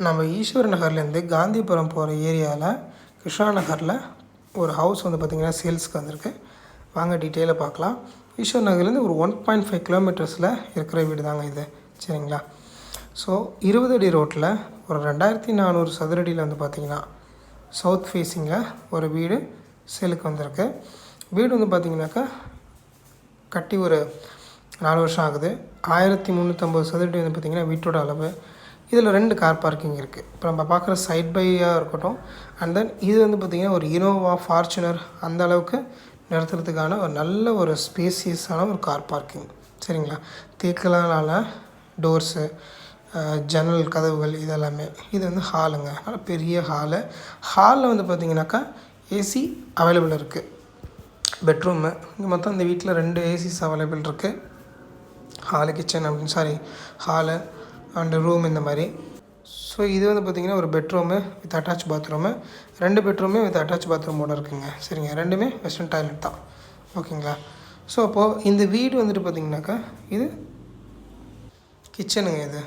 நம்ம ஈஸ்வர் நகர்லேருந்து காந்திபுரம் போகிற ஏரியாவில் கிருஷ்ணா நகரில் ஒரு ஹவுஸ் வந்து பார்த்திங்கன்னா சேல்ஸ்க்கு வந்திருக்கு. வாங்க டீட்டெயிலாக பார்க்கலாம். ஈஸ்வர் நகர்லேருந்து ஒரு 1.5 கிலோமீட்டர்ஸில் இருக்கிற வீடு தாங்க இது. சரிங்களா? ஸோ 20 அடி ரோட்டில் ஒரு 2400 சதுரடியில் வந்து பார்த்திங்கன்னா சவுத் ஃபேஸிங்கில் ஒரு வீடு சேலுக்கு வந்திருக்கு. வீடு வந்து பார்த்திங்கனாக்கா கட்டி ஒரு 4 வருஷம் ஆகுது. 1350 சதுரடி வந்து பார்த்திங்கன்னா வீட்டோட அளவு. இதில் 2 கார் பார்க்கிங் இருக்குது. இப்போ நம்ம பார்க்குற சைட் பையாக இருக்கட்டும், அண்ட் தென் இது வந்து பார்த்திங்கன்னா ஒரு இனோவா, ஃபார்ச்சுனர் அந்த அளவுக்கு நிறுத்துறதுக்கான ஒரு நல்ல ஒரு ஸ்பேசியஸான ஒரு கார் பார்க்கிங். சரிங்களா? தேக்கலான டோர்ஸு, ஜன்னல் கதவுகள் இதெல்லாமே. இது வந்து ஹாலுங்க. அதனால் பெரிய ஹாலில் வந்து பார்த்திங்கனாக்கா ஏசி அவைலபிள் இருக்குது. பெட்ரூமு இங்கே மொத்தம் இந்த வீட்டில் 2 ஏசிஸ் அவைலபிள் இருக்குது. ஹாலு அண்டு ரூம் இந்த மாதிரி. ஸோ இது வந்து பார்த்திங்கன்னா ஒரு பெட்ரூமு வித் அட்டாச் பாத்ரூமு, 2 பெட்ரூமே வித் அட்டாச் பாத்ரூமோடு இருக்குங்க. சரிங்க, 2மே வெஸ்டர்ன் டாய்லெட் தான். ஓகேங்களா? ஸோ அப்போது இந்த வீடு வந்துட்டு பார்த்திங்கனாக்கா இது கிச்சனுங்க இது.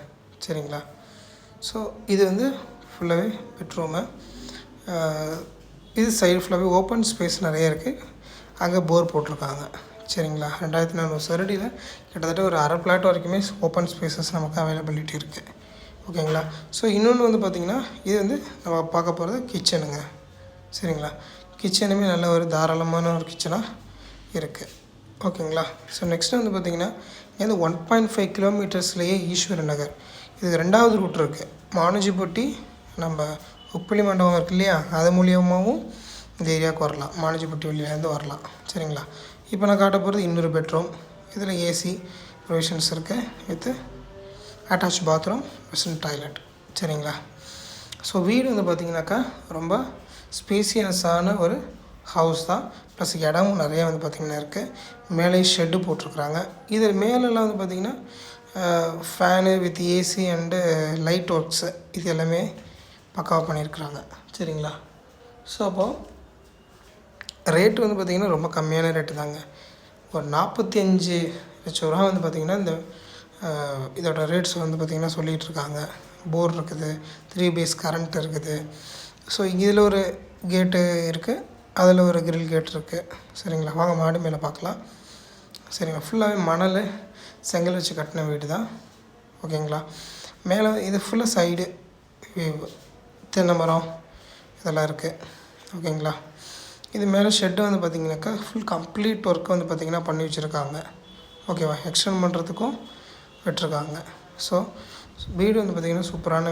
சரிங்களா? ஸோ இது வந்து ஃபுல்லாகவே பெட்ரூமு. இது சைடு ஃபுல்லாகவே ஓப்பன் ஸ்பேஸ் நிறைய இருக்குது. அங்கே போர் போட்டிருக்காங்க. சரிங்களா? 2400 சதுரடியில் கிட்டத்தட்ட ஒரு அரை பிளாட் வரைக்குமே ஓப்பன் ஸ்பேசஸ் நமக்கு அவைலபிலிட்டி இருக்குது. ஓகேங்களா? ஸோ இன்னொன்று வந்து பார்த்திங்கன்னா இது வந்து நம்ம பார்க்க போகிறது கிச்சனுங்க. சரிங்களா? கிச்சனுமே நல்ல ஒரு தாராளமான ஒரு கிச்சனாக இருக்குது. ஓகேங்களா? ஸோ நெக்ஸ்ட்டு வந்து பார்த்திங்கன்னா இங்கேருந்து 1.5 கிலோமீட்டர்ஸ்லேயே ஈஸ்வர நகர், இது 2வது ரூட் இருக்குது. மானுஜிப்பட்டி நம்ம உப்பிலி மண்டபம் இருக்குது இல்லையா, அது மூலியமாகவும் இந்த ஏரியாவுக்கு வரலாம். மானுஜிப்பட்டி வழியிலேருந்து வரலாம். சரிங்களா? இப்போ நான் காட்ட போகிறது இன்னொரு பெட்ரூம். இதில் ஏசி ப்ரொவிஷன்ஸ் இருக்குது with attach bathroom, western toilet. சரிங்களா? ஸோ வீடு வந்து பார்த்திங்கனாக்கா ரொம்ப ஸ்பேசியஸான ஒரு ஹவுஸ் தான். ப்ளஸ் இடமும் நிறையா வந்து பார்த்திங்கன்னா இருக்குது. மேலே ஷெட்டு போட்டிருக்குறாங்க. இது மேலெல்லாம் வந்து பார்த்திங்கன்னா fan with AC and light works இது எல்லாமே பக்காவாக பண்ணியிருக்கிறாங்க. சரிங்களா? ஸோ அப்போது ரேட்டு வந்து பார்த்திங்கன்னா ரொம்ப கம்மியான ரேட்டு தாங்க. ஒரு 45 லட்சம் ரூபா வந்து பார்த்திங்கன்னா இந்த இதோட ரேட்ஸ் வந்து பார்த்திங்கன்னா சொல்லிகிட்ருக்காங்க. போர் இருக்குது, 3 பேஸ் கரண்ட் இருக்குது. ஸோ இதில் ஒரு கேட்டு இருக்குது, அதில் ஒரு கிரில் கேட் இருக்குது. சரிங்களா? வாங்க மாடி மேலே பார்க்கலாம். சரிங்களா? ஃபுல்லாகவே மணல் செங்கல் வச்சு கட்டின வீடு தான். ஓகேங்களா? மேலே இது ஃபுல்லாக சைடு தென்னை மரம் இதெல்லாம் இருக்குது. ஓகேங்களா? இது மேலே ஷெட்டு வந்து பார்த்திங்கனாக்கா ஃபுல் கம்ப்ளீட் ஒர்க் வந்து பார்த்திங்கன்னா பண்ணி வச்சுருக்காங்க. ஓகேவா? எக்ஸ்டெண்ட் பண்ணுறதுக்கும் விட்டுருக்காங்க. ஸோ வீடு வந்து பார்த்திங்கன்னா சூப்பரான வீடு.